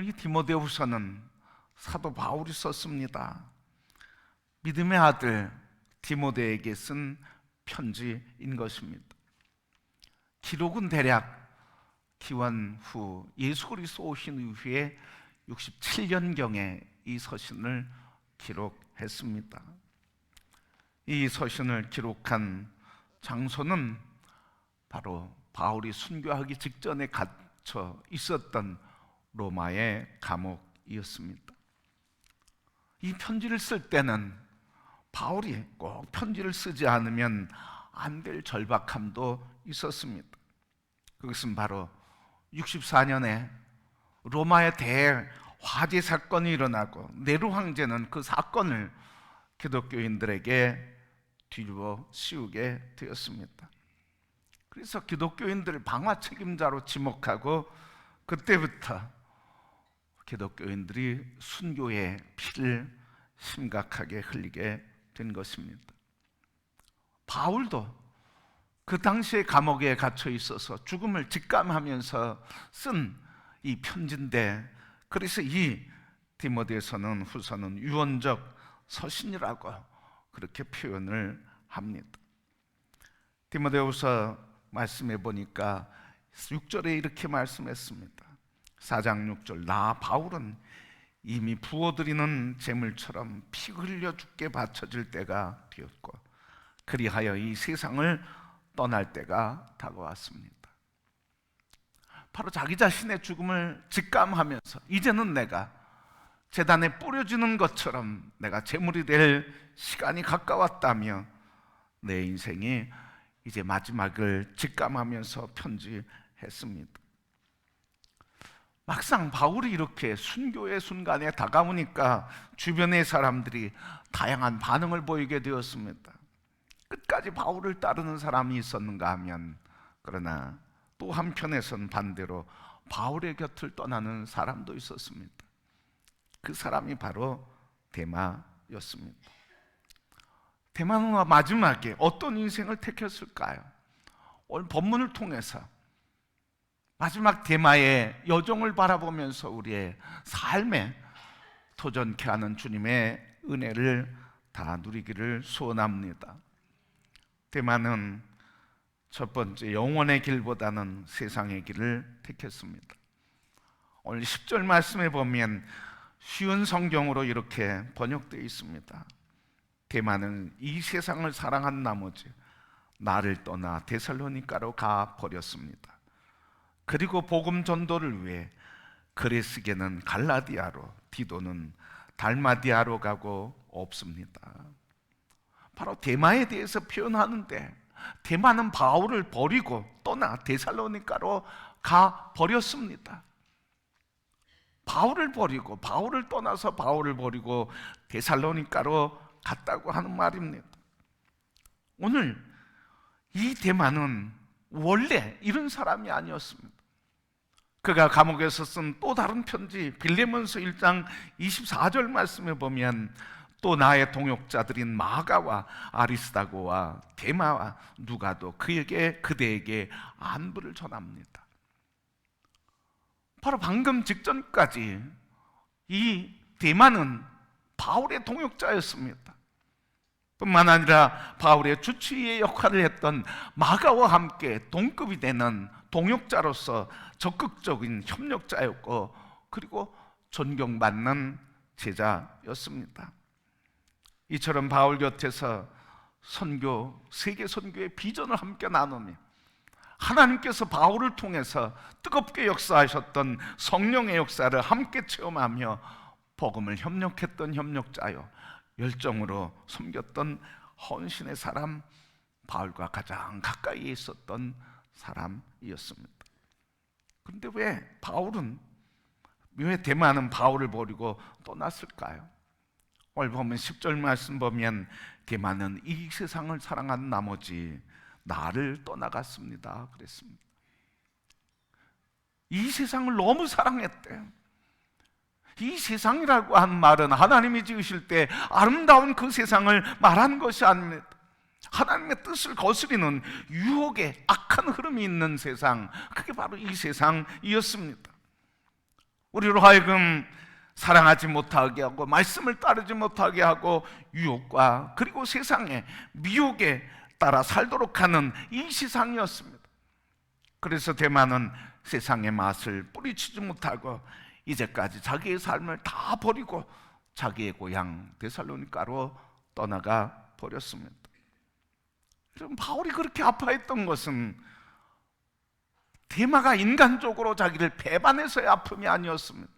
이 디모데후서는 사도 바울이 썼습니다. 믿음의 아들 디모데에게 쓴 편지인 것입니다. 기록은 대략 기원 후 예수 그리스도 오신 이후에 67년경에 이 서신을 기록했습니다. 이 서신을 기록한 장소는 바로 바울이 순교하기 직전에 갇혀 있었던 로마의 감옥이었습니다. 이 편지를 쓸 때는 바울이 꼭 편지를 쓰지 않으면 안 될 절박함도 있었습니다. 그것은 바로 64년에 로마의 대화재 사건이 일어나고 네로 황제는 그 사건을 기독교인들에게 뒤집어 씌우게 되었습니다. 그래서 기독교인들을 방화 책임자로 지목하고 그때부터 기독교인들이 순교의 피를 심각하게 흘리게 된 것입니다. 바울도 그 당시에 감옥에 갇혀 있어서 죽음을 직감하면서 쓴 이 편지인데, 그래서 이 디모데서는 후서는 유언적 서신이라고 그렇게 표현을 합니다. 디모데후서 말씀해 보니까 6절에 이렇게 말씀했습니다. 4장 6절, 나 바울은 이미 부어드리는 제물처럼 피 흘려 죽게 바쳐질 때가 되었고 그리하여 이 세상을 떠날 때가 다가왔습니다. 바로 자기 자신의 죽음을 직감하면서 이제는 내가 제단에 뿌려지는 것처럼 내가 제물이 될 시간이 가까웠다며 내 인생이 이제 마지막을 직감하면서 편지했습니다. 막상 바울이 이렇게 순교의 순간에 다가오니까 주변의 사람들이 다양한 반응을 보이게 되었습니다. 끝까지 바울을 따르는 사람이 있었는가 하면, 그러나 또 한편에선 반대로 바울의 곁을 떠나는 사람도 있었습니다. 그 사람이 바로 데마였습니다. 데마는 마지막에 어떤 인생을 택했을까요? 오늘 본문을 통해서 마지막 데마의 여정을 바라보면서 우리의 삶에 도전케 하는 주님의 은혜를 다 누리기를 소원합니다. 데마는 첫 번째 영원의 길보다는 세상의 길을 택했습니다. 오늘 10절 말씀에 보면 쉬운 성경으로 이렇게 번역되어 있습니다. 데마는 이 세상을 사랑한 나머지 나를 떠나 데살로니가로 가 버렸습니다. 그리고 복음 전도를 위해 그레스게는 갈라디아로, 디도는 달마디아로 가고 없습니다. 바로 데마에 대해서 표현하는데, 데마는 바울을 버리고 떠나 데살로니가로 가 버렸습니다. 바울을 버리고, 바울을 떠나서 바울을 버리고 데살로니가로 갔다고 하는 말입니다. 오늘 이 데마는 원래 이런 사람이 아니었습니다. 그가 감옥에서 쓴 또 다른 편지 빌레몬서 1장 24절 말씀에 보면 또 나의 동역자들인 마가와 아리스다고와 데마와 누가도 그대에게 안부를 전합니다. 바로 방금 직전까지 이 데마는 바울의 동역자였습니다. 뿐만 아니라 바울의 주치의의 역할을 했던 마가와 함께 동급이 되는 동역자로서 적극적인 협력자였고, 그리고 존경받는 제자였습니다. 이처럼 바울 곁에서 세계 선교의 비전을 함께 나누며 하나님께서 바울을 통해서 뜨겁게 역사하셨던 성령의 역사를 함께 체험하며 복음을 협력했던 협력자요, 열정으로 섬겼던 헌신의 사람, 바울과 가장 가까이에 있었던 사람이었습니다. 그런데 왜 데마는 바울을 버리고 떠났을까요? 오늘 보면 10절 말씀 보면 데마는 이 세상을 사랑한 나머지 나를 떠나갔습니다 그랬습니다. 이 세상을 너무 사랑했대요. 이 세상이라고 한 말은 하나님이 지으실 때 아름다운 그 세상을 말하는 것이 아닙니다. 하나님의 뜻을 거스리는 유혹의 악한 흐름이 있는 세상, 그게 바로 이 세상이었습니다. 우리로 하여금 사랑하지 못하게 하고 말씀을 따르지 못하게 하고 유혹과 그리고 세상의 미혹에 따라 살도록 하는 이 세상이었습니다. 그래서 데마는 세상의 맛을 뿌리치지 못하고 이제까지 자기의 삶을 다 버리고 자기의 고향 데살로니가로 떠나가 버렸습니다. 바울이 그렇게 아파했던 것은 데마가 인간적으로 자기를 배반해서의 아픔이 아니었습니다.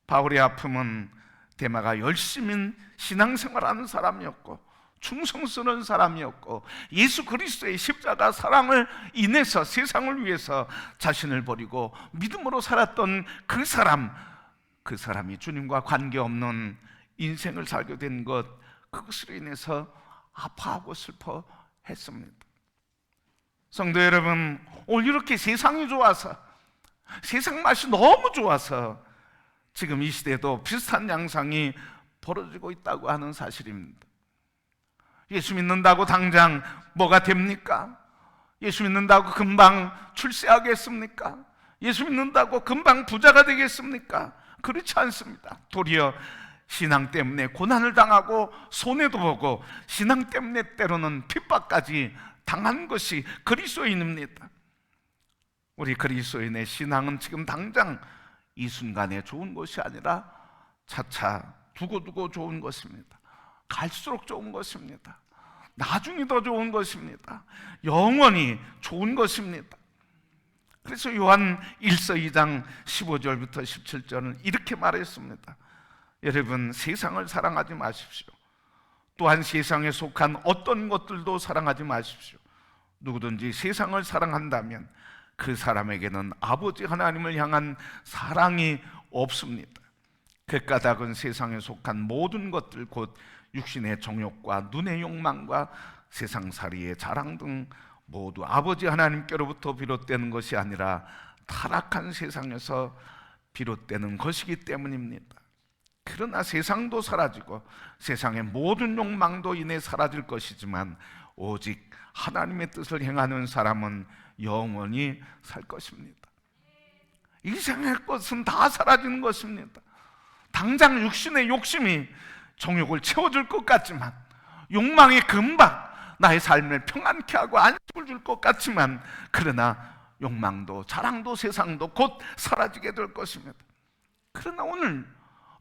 바울의 아픔은 데마가 열심히 신앙생활하는 사람이었고 충성스러운 사람이었고 예수 그리스도의 십자가 사랑을 인해서 세상을 위해서 자신을 버리고 믿음으로 살았던 그 사람이 주님과 관계없는 인생을 살게 된 것, 그것으로 인해서 아파하고 슬퍼했습니다. 성도 여러분, 오늘 이렇게 세상이 좋아서, 세상 맛이 너무 좋아서 지금 이 시대에도 비슷한 양상이 벌어지고 있다고 하는 사실입니다. 예수 믿는다고 당장 뭐가 됩니까? 예수 믿는다고 금방 출세하겠습니까? 예수 믿는다고 금방 부자가 되겠습니까? 그렇지 않습니다. 도리어 신앙 때문에 고난을 당하고 손해도 보고 신앙 때문에 때로는 핍박까지 당한 것이 그리스도인입니다. 우리 그리스도인의 신앙은 지금 당장 이 순간에 좋은 것이 아니라 차차 두고두고 좋은 것입니다. 갈수록 좋은 것입니다. 나중에 더 좋은 것입니다. 영원히 좋은 것입니다. 그래서 요한 1서 2장 15절부터 17절은 이렇게 말했습니다. 여러분, 세상을 사랑하지 마십시오. 또한 세상에 속한 어떤 것들도 사랑하지 마십시오. 누구든지 세상을 사랑한다면 그 사람에게는 아버지 하나님을 향한 사랑이 없습니다. 그 까닭은 세상에 속한 모든 것들 곧 육신의 정욕과 눈의 욕망과 세상살이의 자랑 등 모두 아버지 하나님께로부터 비롯되는 것이 아니라 타락한 세상에서 비롯되는 것이기 때문입니다. 그러나 세상도 사라지고 세상의 모든 욕망도 이내 사라질 것이지만 오직 하나님의 뜻을 행하는 사람은 영원히 살 것입니다. 이 세상의 것은 다 사라지는 것입니다. 당장 육신의 욕심이 정욕을 채워줄 것 같지만, 욕망이 금방 나의 삶을 평안케 하고 안식을 줄 것 같지만, 그러나 욕망도 자랑도 세상도 곧 사라지게 될 것입니다. 그러나 오늘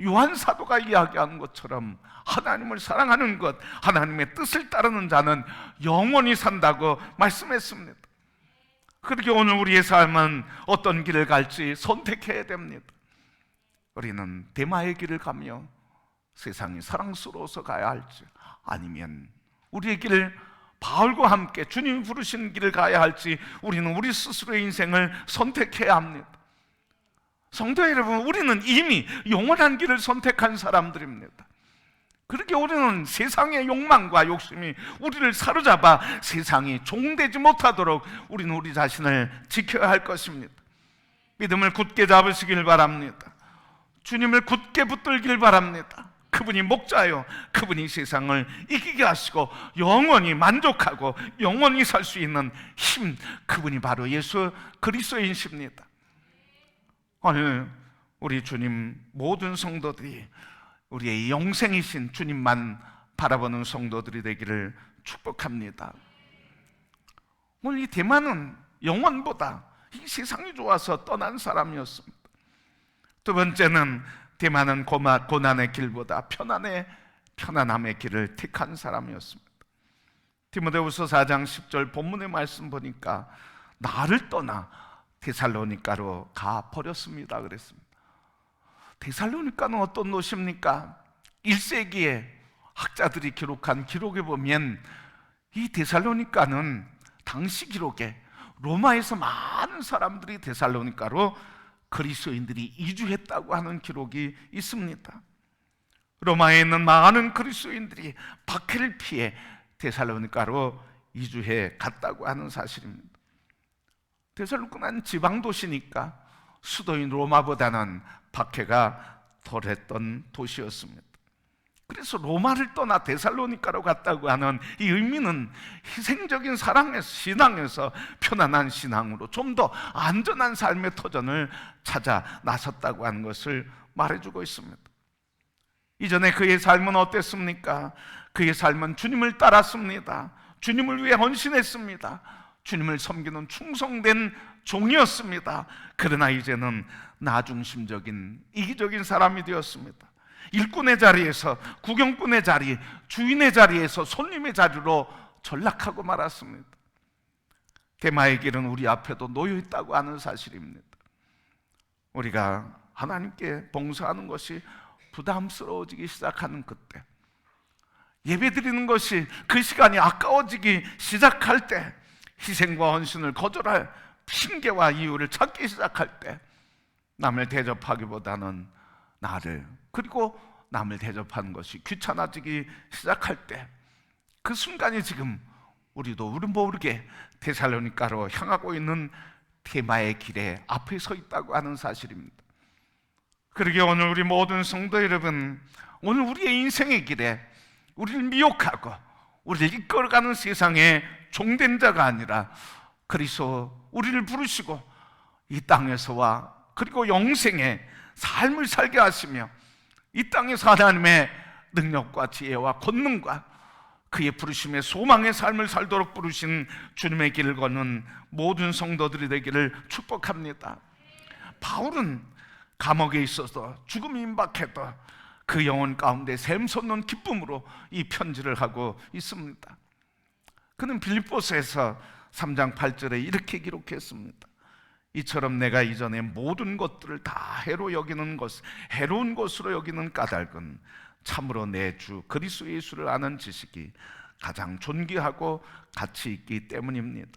요한 사도가 이야기한 것처럼 하나님을 사랑하는 것, 하나님의 뜻을 따르는 자는 영원히 산다고 말씀했습니다. 그렇게 오늘 우리의 삶은 어떤 길을 갈지 선택해야 됩니다. 우리는 데마의 길을 가며 세상이 사랑스러워서 가야 할지, 아니면 우리의 길을 바울과 함께 주님이 부르신 길을 가야 할지, 우리는 우리 스스로의 인생을 선택해야 합니다. 성도 여러분, 우리는 이미 영원한 길을 선택한 사람들입니다. 그렇게 우리는 세상의 욕망과 욕심이 우리를 사로잡아 세상이 종되지 못하도록 우리는 우리 자신을 지켜야 할 것입니다. 믿음을 굳게 잡으시길 바랍니다. 주님을 굳게 붙들길 바랍니다. 그분이 목자요, 그분이 세상을 이기게 하시고 영원히 만족하고 영원히 살 수 있는 힘, 그분이 바로 예수 그리스도이십니다. 오늘 우리 주님 모든 성도들이 우리의 영생이신 주님만 바라보는 성도들이 되기를 축복합니다. 오늘 이 데마는 영원보다 이 세상이 좋아서 떠난 사람이었습니다. 두 번째는 데마는 고난의 길보다 편안함의 길을 택한 사람이었습니다. 디모데후서 4장 10절 본문의 말씀 보니까 나를 떠나 데살로니가로 가 버렸습니다 그랬습니다. 데살로니가는 어떤 도시입니까? 1세기에 학자들이 기록한 기록에 보면 이 데살로니가는 당시 기록에 로마에서 많은 사람들이 데살로니가로 그리스도인들이 이주했다고 하는 기록이 있습니다. 로마에 있는 많은 그리스도인들이 박해를 피해 데살로니가로 이주해 갔다고 하는 사실입니다. 데살로니가는 지방 도시니까 수도인 로마보다는 박해가 덜했던 도시였습니다. 그래서 로마를 떠나 데살로니가로 갔다고 하는 이 의미는 희생적인 사랑에서, 신앙에서 편안한 신앙으로 좀 더 안전한 삶의 터전을 찾아 나섰다고 하는 것을 말해주고 있습니다. 이전에 그의 삶은 어땠습니까? 그의 삶은 주님을 따랐습니다. 주님을 위해 헌신했습니다. 주님을 섬기는 충성된 종이었습니다. 그러나 이제는 나중심적인 이기적인 사람이 되었습니다. 일꾼의 자리에서 구경꾼의 자리, 주인의 자리에서 손님의 자리로 전락하고 말았습니다. 데마의 길은 우리 앞에도 놓여 있다고 하는 사실입니다. 우리가 하나님께 봉사하는 것이 부담스러워지기 시작하는 그때, 예배드리는 것이 그 시간이 아까워지기 시작할 때, 희생과 헌신을 거절할 핑계와 이유를 찾기 시작할 때, 남을 대접하기보다는 나를, 그리고 남을 대접하는 것이 귀찮아지기 시작할 때, 그 순간이 지금 우리도 우리 모르게 데살로니가로 향하고 있는 데마의 길에 앞에 서 있다고 하는 사실입니다. 그러게 오늘 우리 모든 성도 여러분, 오늘 우리의 인생의 길에 우리를 미혹하고 우리를 이끌어가는 세상의 종된 자가 아니라 그리스도 우리를 부르시고 이 땅에서와 그리고 영생의 삶을 살게 하시며 이 땅에서 하나님의 능력과 지혜와 권능과 그의 부르심의 소망의 삶을 살도록 부르신 주님의 길을 걷는 모든 성도들이 되기를 축복합니다. 바울은 감옥에 있어서 죽음이 임박해도 그 영혼 가운데 샘솟는 기쁨으로 이 편지를 하고 있습니다. 그는 빌립보서에서 3장 8절에 이렇게 기록했습니다. 이처럼 내가 이전에 모든 것들을 다 해로운 것으로 여기는 까닭은 참으로 내 주 그리스도 예수를 아는 지식이 가장 존귀하고 가치 있기 때문입니다.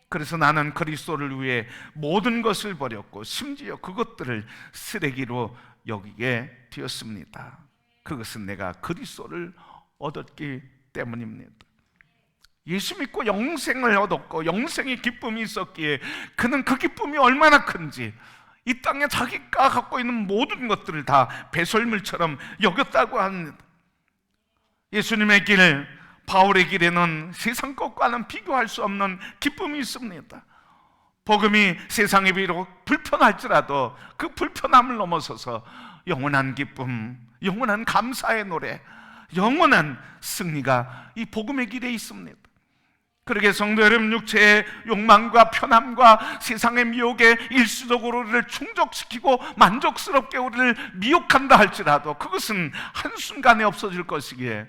그래서 나는 그리스도를 위해 모든 것을 버렸고 심지어 그것들을 쓰레기로 여기게 되었습니다. 그것은 내가 그리스도를 얻었기 때문입니다. 예수 믿고 영생을 얻었고 영생의 기쁨이 있었기에 그는 그 기쁨이 얼마나 큰지 이 땅에 자기가 갖고 있는 모든 것들을 다 배설물처럼 여겼다고 합니다. 예수님의 길, 바울의 길에는 세상 것과는 비교할 수 없는 기쁨이 있습니다. 복음이 세상에 비록 불편할지라도 그 불편함을 넘어서서 영원한 기쁨, 영원한 감사의 노래, 영원한 승리가 이 복음의 길에 있습니다. 그러게 성도 여러분, 육체의 욕망과 편함과 세상의 미혹에 일시적으로 우리를 충족시키고 만족스럽게 우리를 미혹한다 할지라도 그것은 한순간에 없어질 것이기에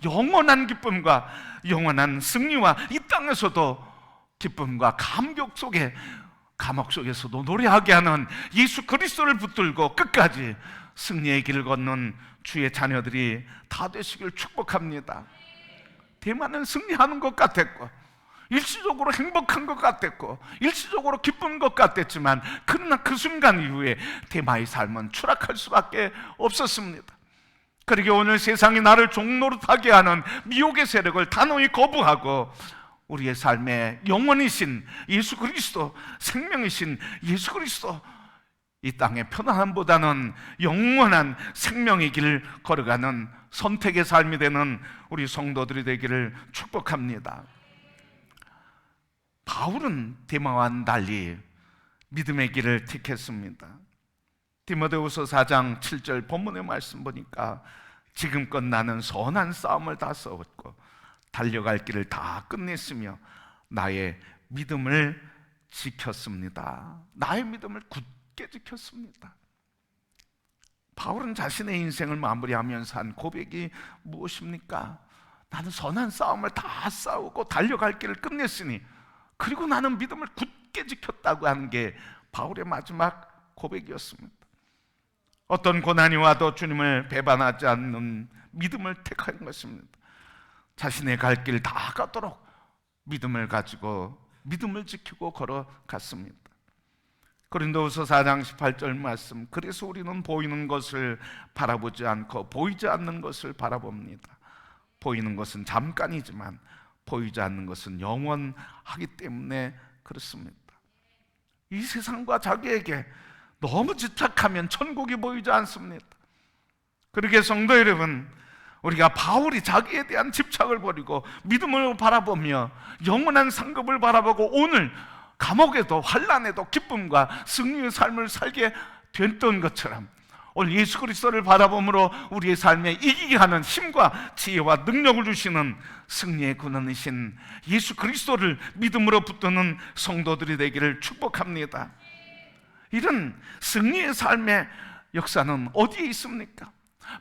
영원한 기쁨과 영원한 승리와 이 땅에서도 기쁨과 감격 속에, 감옥 속에서도 노래하게 하는 예수 그리스도를 붙들고 끝까지 승리의 길을 걷는 주의 자녀들이 다 되시길 축복합니다. 대만은 승리하는 것 같았고 일시적으로 행복한 것 같았고 일시적으로 기쁜 것 같았지만 그러나 그 순간 이후에 대마의 삶은 추락할 수밖에 없었습니다. 그러게 오늘 세상이 나를 종노릇하게 하는 미혹의 세력을 단호히 거부하고 우리의 삶의 영원이신 예수 그리스도, 생명이신 예수 그리스도, 이 땅의 편안함보다는 영원한 생명의 길을 걸어가는 선택의 삶이 되는 우리 성도들이 되기를 축복합니다. 바울은 데마와는 달리 믿음의 길을 택했습니다. 디모데후서 4장 7절 본문의 말씀 보니까 지금껏 나는 선한 싸움을 다 싸웠고 달려갈 길을 다 끝냈으며 나의 믿음을 지켰습니다. 나의 믿음을 굳게 지켰습니다. 바울은 자신의 인생을 마무리하면서 한 고백이 무엇입니까? 나는 선한 싸움을 다 싸우고 달려갈 길을 끝냈으니 그리고 나는 믿음을 굳게 지켰다고 하는 게 바울의 마지막 고백이었습니다. 어떤 고난이 와도 주님을 배반하지 않는 믿음을 택한 것입니다. 자신의 갈 길 다 가도록 믿음을 가지고 믿음을 지키고 걸어갔습니다. 고린도후서 4장 18절 말씀, 그래서 우리는 보이는 것을 바라보지 않고 보이지 않는 것을 바라봅니다. 보이는 것은 잠깐이지만 보이지 않는 것은 영원하기 때문에 그렇습니다. 이 세상과 자기에게 너무 집착하면 천국이 보이지 않습니다. 그러게 성도 여러분, 우리가 바울이 자기에 대한 집착을 버리고 믿음을 바라보며 영원한 상급을 바라보고 오늘 감옥에도 환난에도 기쁨과 승리의 삶을 살게 됐던 것처럼 오늘 예수 그리스도를 바라봄으로 우리의 삶에 이기게 하는 힘과 지혜와 능력을 주시는 승리의 근원이신 예수 그리스도를 믿음으로 붙드는 성도들이 되기를 축복합니다. 이런 승리의 삶의 역사는 어디에 있습니까?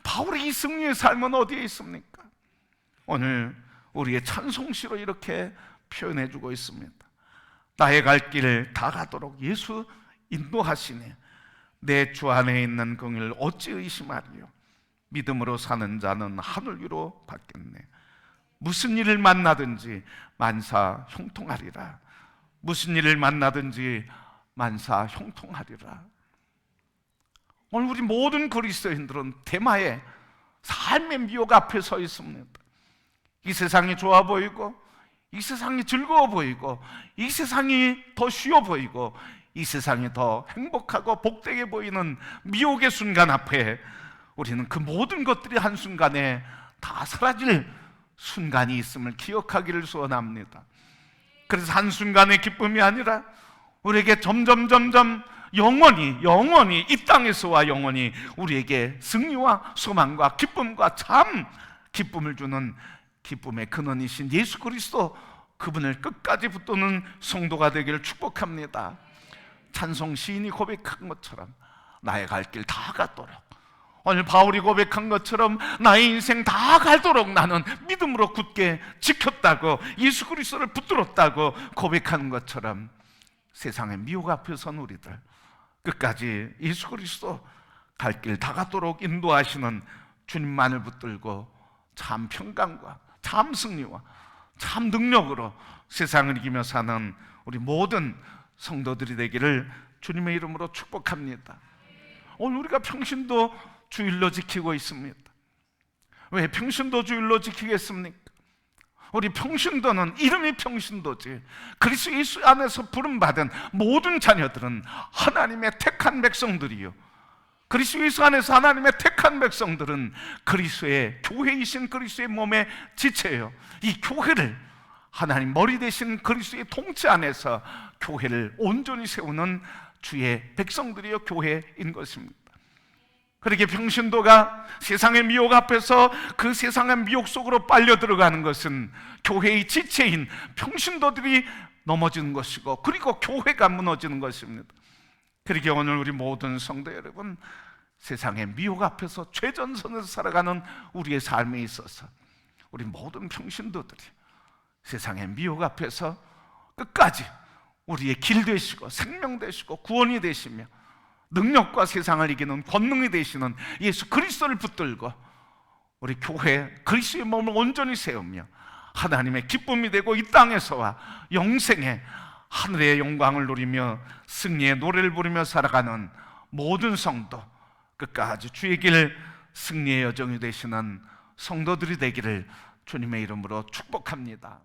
바울의 이 승리의 삶은 어디에 있습니까? 오늘 우리의 찬송시로 이렇게 표현해주고 있습니다. 나의 갈 길을 다 가도록 예수 인도하시네. 내 주 안에 있는 긍휼을 어찌 의심하리요. 믿음으로 사는 자는 하늘 위로 받겠네. 무슨 일을 만나든지 만사 형통하리라. 무슨 일을 만나든지 만사 형통하리라. 오늘 우리 모든 그리스도인들은 대마의 삶의 미혹 앞에 서 있습니다. 이 세상이 좋아 보이고, 이 세상이 즐거워 보이고, 이 세상이 더 쉬워 보이고, 이 세상이 더 행복하고 복되게 보이는 미혹의 순간 앞에 우리는 그 모든 것들이 한순간에 다 사라질 순간이 있음을 기억하기를 소원합니다. 그래서 한순간의 기쁨이 아니라 우리에게 점점 영원히 이 땅에서와 영원히 우리에게 승리와 소망과 기쁨과 참 기쁨을 주는 기쁨의 근원이신 예수 그리스도, 그분을 끝까지 붙드는 성도가 되기를 축복합니다. 찬송 시인이 고백한 것처럼 나의 갈 길 다 가도록, 오늘 바울이 고백한 것처럼 나의 인생 다 가도록 나는 믿음으로 굳게 지켰다고, 예수 그리스도를 붙들었다고 고백하는 것처럼 세상의 미혹 앞에 선 우리들 끝까지 예수 그리스도 갈 길 다 가도록 인도하시는 주님만을 붙들고 참 평강과 참 승리와 참 능력으로 세상을 이기며 사는 우리 모든 성도들이 되기를 주님의 이름으로 축복합니다. 오늘 우리가 평신도 주일로 지키고 있습니다. 왜 평신도 주일로 지키겠습니까? 우리 평신도는 이름이 평신도지, 그리스도 예수 안에서 부름받은 모든 자녀들은 하나님의 택한 백성들이요, 그리스도 예수 안에서 하나님의 택한 백성들은 그리스도의 교회이신 그리스도의 몸의 지체예요. 이 교회를 하나님 머리 대신 그리스도의 통치 안에서 교회를 온전히 세우는 주의 백성들이요, 교회인 것입니다. 그렇게 평신도가 세상의 미혹 앞에서 그 세상의 미혹 속으로 빨려 들어가는 것은 교회의 지체인 평신도들이 넘어지는 것이고, 그리고 교회가 무너지는 것입니다. 그렇게 오늘 우리 모든 성도 여러분, 세상의 미혹 앞에서 최전선에서 살아가는 우리의 삶에 있어서 우리 모든 평신도들이 세상의 미혹 앞에서 끝까지 우리의 길 되시고 생명 되시고 구원이 되시며 능력과 세상을 이기는 권능이 되시는 예수 그리스도를 붙들고 우리 교회 그리스도의 몸을 온전히 세우며 하나님의 기쁨이 되고 이 땅에서와 영생의 하늘의 영광을 누리며 승리의 노래를 부르며 살아가는 모든 성도, 끝까지 주의 길 승리의 여정이 되시는 성도들이 되기를 주님의 이름으로 축복합니다.